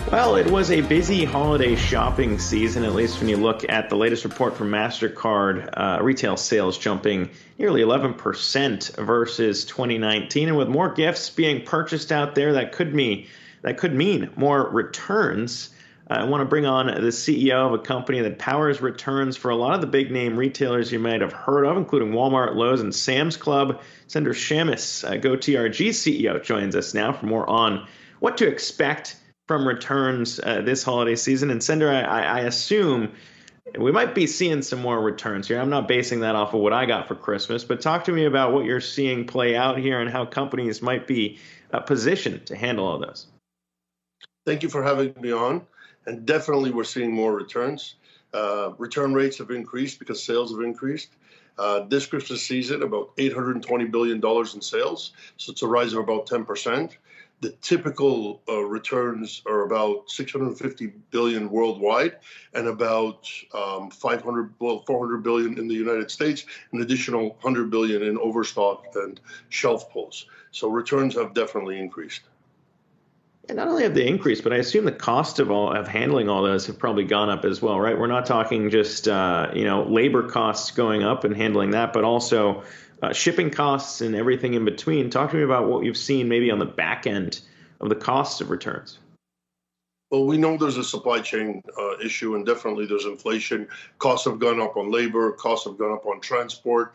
Well, it was a busy holiday shopping season, at least when you look at the latest report from MasterCard, retail sales jumping nearly 11% versus 2019. And with more gifts being purchased out there, that could mean more returns. I want to bring on the CEO of a company that powers returns for a lot of the big name retailers you might have heard of, including Walmart, Lowe's, and Sam's Club. Sender Shamiss, GoTRG CEO, joins us now for more on what to expect from returns this holiday season. And Sender, I assume we might be seeing some more returns here. I'm not basing that off of what I got for Christmas, but talk to me about what you're seeing play out here and how companies might be positioned to handle all those. Thank you for having me on. And definitely we're seeing more returns. Return rates have increased because sales have increased. This Christmas season, about $820 billion in sales. So it's a rise of about 10%. The typical returns are about $650 billion worldwide and about 400 billion in the United States, an additional 100 billion in overstock and shelf pulls. So returns have definitely increased. And not only have they increased, but I assume the cost of handling all those have probably gone up as well, right? We're not talking just labor costs going up and handling that, but also shipping costs and everything in between. Talk to me about what you've seen maybe on the back end of the cost of returns. Well, we know there's a supply chain issue, and definitely there's inflation. Costs have gone up on labor, costs have gone up on transport,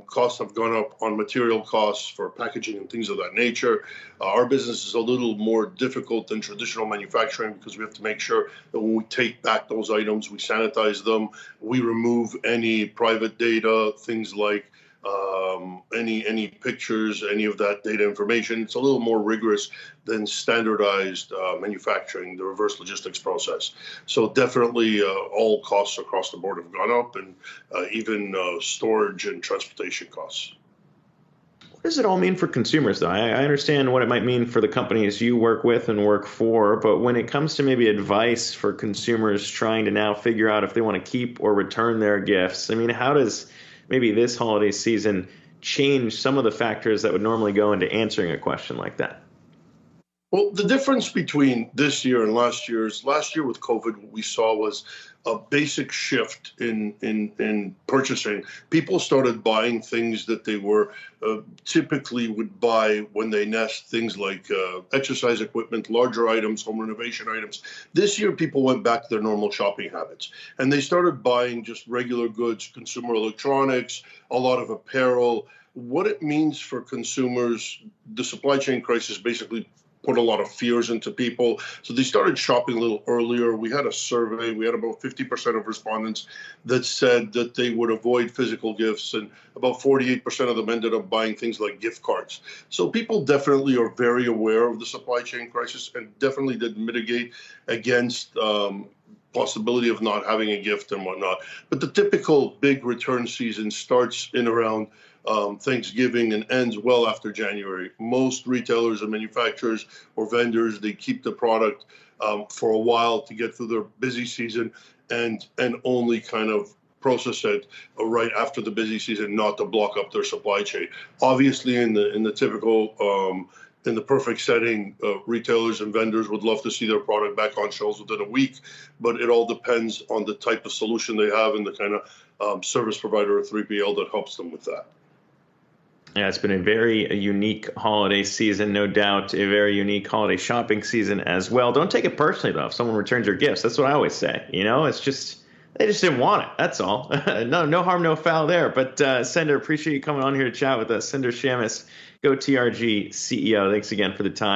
costs have gone up on material costs for packaging and things of that nature. Our business is a little more difficult than traditional manufacturing because we have to make sure that when we take back those items, we sanitize them, we remove any private data, things like any pictures, any of that data information. It's a little more rigorous than standardized manufacturing, the reverse logistics process. So definitely all costs across the board have gone up, and even storage and transportation costs. What does it all mean for consumers, though? I understand what it might mean for the companies you work with and work for, but when it comes to maybe advice for consumers trying to now figure out if they want to keep or return their gifts, I mean, how does maybe this holiday season change some of the factors that would normally go into answering a question like that? Well, the difference between this year and last year with COVID, what we saw was a basic shift in purchasing. People started buying things that they were typically would buy when they nest, things like exercise equipment, larger items, home renovation items. This year, people went back to their normal shopping habits, and they started buying just regular goods, consumer electronics, a lot of apparel. What it means for consumers, the supply chain crisis basically put a lot of fears into people. So they started shopping a little earlier. We had a survey. We had about 50% of respondents that said that they would avoid physical gifts, and about 48% of them ended up buying things like gift cards. So people definitely are very aware of the supply chain crisis and definitely did mitigate against possibility of not having a gift and whatnot. But the typical big return season starts in around Thanksgiving and ends well after January. Most retailers and manufacturers or vendors, they keep the product for a while to get through their busy season and only kind of process it right after the busy season, not to block up their supply chain. Obviously, in the typical in the perfect setting, retailers and vendors would love to see their product back on shelves within a week, but it all depends on the type of solution they have and the kind of service provider or 3PL that helps them with that. Yeah, it's been a very unique holiday season, no doubt, a very unique holiday shopping season as well. Don't take it personally, though, if someone returns your gifts. That's what I always say. It's just, they just didn't want it. That's all. No harm, no foul there. But Sender, appreciate you coming on here to chat with us. Sender Shamiss, GoTRG CEO. Thanks again for the time.